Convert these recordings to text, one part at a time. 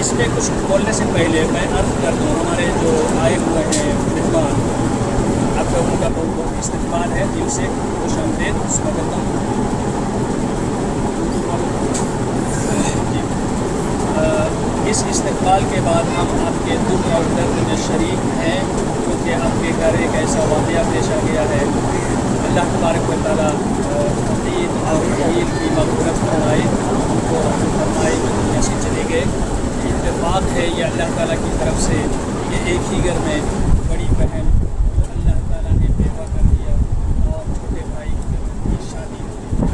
اس میں کچھ بولنے سے پہلے میں عرض کر دوں ہمارے جو آئے ہوئے ہیں مہمان، اب تو ان کا بہت بہت استقبال ہے، دل سے خوش آمدید سواگتم۔ اس استقبال کے بعد ہم آپ کے دکھ اور درد میں شریک ہیں، کیونکہ آپ کے گھر ایک ایسا واقعہ پیش آ گیا ہے۔ اللہ تبارک و تعالیٰ عید اور عید کی مغفرت فرمائے، ان کو رحم فرمائے جو دنیا سے چلے گئے۔ اتفاق ہے یہ اللہ تعالیٰ کی طرف سے، یہ ایک ہی گھر میں بڑی بہن جو اللہ تعالیٰ نے بیوہ کر دیا اور چھوٹے بھائی کی شادی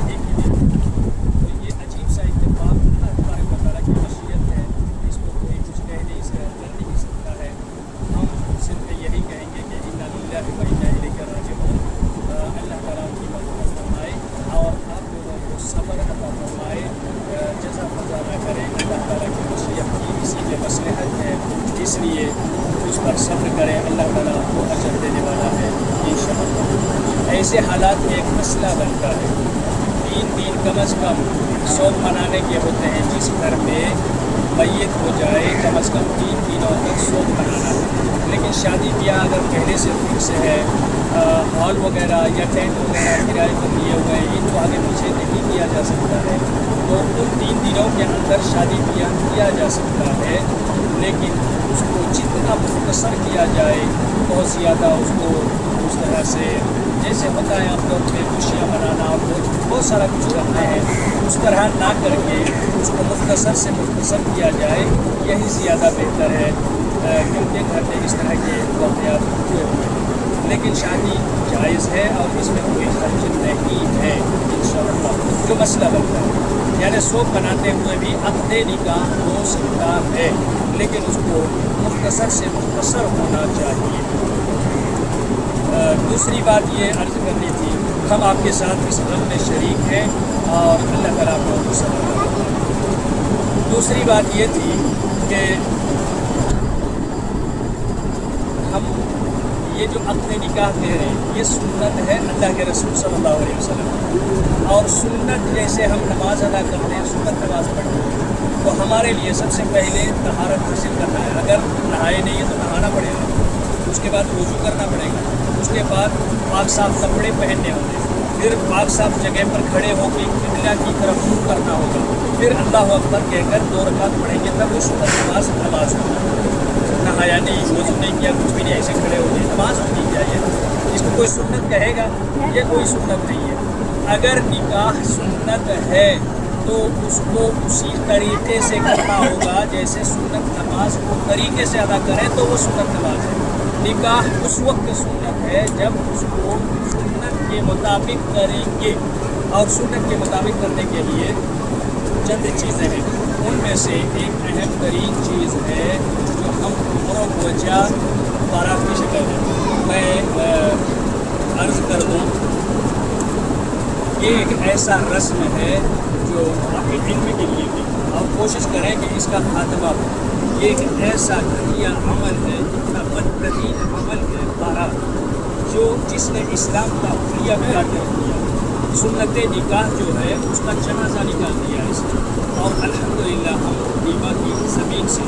ایک ہی دن، تو یہ عجیب سا اتفاق اللہ تبارک و تعالیٰ کی مشیت ہے، اس کو کوئی کچھ کہہ نہیں سکتا ہے۔ ہم صرف یہی کہیں گے کہ انا للہ و انا الیہ راجعون۔ اللہ تعالیٰ کی مغفرت فرمائے اور آپ لوگوں کو صبر عطا فرمائے، جزا فضا نہ کریں۔ اللہ تعالیٰ کی مشیت کی اسی میں مصلحت ہے، اس لیے اس پر صبر کریں، اللہ تعالیٰ کو اجر دینے والا ہے انشاءاللہ۔ ایسے حالات میں ایک مسئلہ بنتا ہے، 3 دن کم از کم صوم منانے کے ہوتے ہیں، جس گھر میں میت ہو جائے کم از کم 3 دنوں تک صوم منانا ہے۔ لیکن شادی بیاہ اگر پہلے سے فکس ہے، ہال وغیرہ یا ٹینٹ وغیرہ کرائے پر لیے ہوئے ہیں، ان کو آگے پیچھے نہیں کیا جا سکتا ہے، تو ان 3 دنوں کے اندر شادی بیاہ کیا جا سکتا ہے، لیکن اس کو جتنا مختصر کیا جائے، بہت زیادہ اس کو اس طرح سے جیسے ہوتا ہے عام طور پہ خوشیاں منانا اور بہت سارا کچھ کرنا ہے، اس طرح نہ کر کے اس کو مختصر سے مختصر کیا جائے، یہی زیادہ بہتر ہے، کیونکہ گھر میں اس طرح کے واقعات ہوئے ہوئے ہیں۔ لیکن شادی جائز ہے اور اس میں کوئی خرچ نہیں ہے انشاءاللہ۔ جو مسئلہ بنتا ہے یعنی صوم مناتے ہوئے بھی عقد نکاح ہو سکتا ہے، لیکن اس کو مختصر سے مختصر ہونا چاہیے۔ دوسری بات یہ عرض کرنی تھی، ہم آپ کے ساتھ اس غم میں شریک ہیں اور اللہ تعالیٰ آپ کو صبر کرے۔ دوسری بات یہ تھی کہ ہم یہ جو عقد نکاح کہہ رہے ہیں، یہ سنت ہے اللہ کے رسول صلی اللہ علیہ وسلم، اور سنت جیسے ہم نماز ادا کرتے ہیں، سنت نماز پڑھتے ہیں، تو ہمارے لیے سب سے پہلے طہارت حاصل کرنا ہے۔ اگر نہائے نہیں ہے تو نہانا پڑے گا، اس کے بعد وضو کرنا پڑے گا، اس کے بعد پاک صاف کپڑے پہننے ہوں گے، پھر پاک صاف جگہ پر کھڑے ہو کے قبلہ کی طرف منہ کرنا ہوگا، پھر اللہ اکبر کہہ کر 2 رکعت پڑھیں گے، تب وہ سنت نماز ہوگی۔ نہایا نہیں، وضو نہیں کیا، کچھ بھی نہیں، ایسے کھڑے ہو گئے، نماز ہونی چاہیے۔ اس کو کوئی سنت کہے گا؟ یہ کوئی سنت نہیں ہے۔ اگر نکاح سنت ہے تو اس کو اسی طریقے سے کرنا ہوگا جیسے سنت نماز کو طریقے سے ادا کریں تو وہ سنت نماز ہے۔ نکاح اس وقت سنت ہے جب اس کو سنت کے مطابق کریں گے، اور سنت کے مطابق کرنے کے لیے چند چیزیں ہیں، ان میں سے ایک اہم ترین چیز ہے جو ہم وجہ بارات کی شکل ہے۔ میں عرض کر دوں، یہ ایک ایسا رسم ہے جو آپ کے علم کے لیے بھی، اور کوشش کریں کہ اس کا خاتمہ ہو۔ یہ ایک ایسا گھٹیا عمل ہے، اتنا بدترین عمل ہے بارات، جس نے اسلام کا حلیہ بگاڑ کے رکھ دیا۔ سنت نکاح جو ہے اس کا جنازہ نکال دیا ہے اس نے، اور الحمدللہ ہم نیما کی زمین سے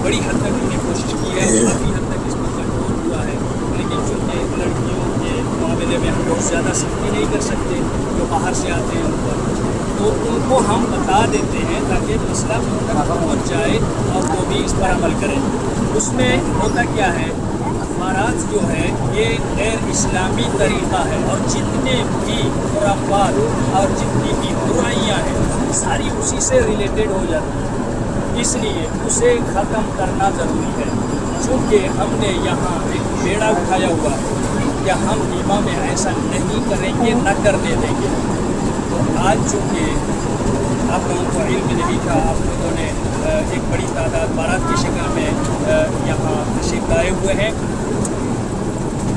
بڑی حد تک ہم نے کوشش کی ہے، کافی حد تک اس پر کنٹرول ہوا ہے، لیکن چونکہ لڑکیوں کے معاملے میں ہم بہت زیادہ سختی نہیں کر سکتے، جو باہر سے آتے ہیں ان پر، تو ان کو ہم بتا دیتے ہیں تاکہ مسئلہ ان تک پہنچ جائے اور وہ بھی اس پر عمل کریں۔ اس میں ہوتا کیا ہے، بارات جو ہے یہ غیر اسلامی طریقہ ہے، اور جتنے بھی خرافات اور جتنی بھی برائیاں ہیں ساری اسی سے ریلیٹڈ ہو جاتی ہیں، اس لیے اسے ختم کرنا ضروری ہے۔ چونکہ ہم نے یہاں ایک بیڑا اٹھایا ہوا ہے کہ ہم نیما میں ایسا نہیں کریں گے، نہ کرنے دیں گے۔ تو آج چونکہ آپ لوگوں کو علم نہیں تھا، آپ لوگوں نے ایک بڑی تعداد بارات کی شکل میں یہاں تشریف لائے ہوئے ہیں،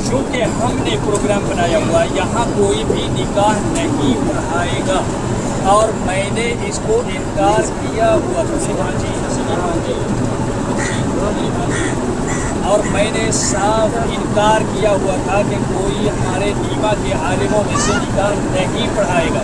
چونکہ ہم نے پروگرام بنایا ہوا یہاں کوئی بھی نکاح نہیں پڑھائے گا، اور میں نے اس کو انکار کیا ہوا تھا، اور میں نے صاف انکار کیا ہوا تھا کہ کوئی ہمارے نیما کے عالموں میں سے نکاح نہیں پڑھائے گا۔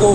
2,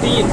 3,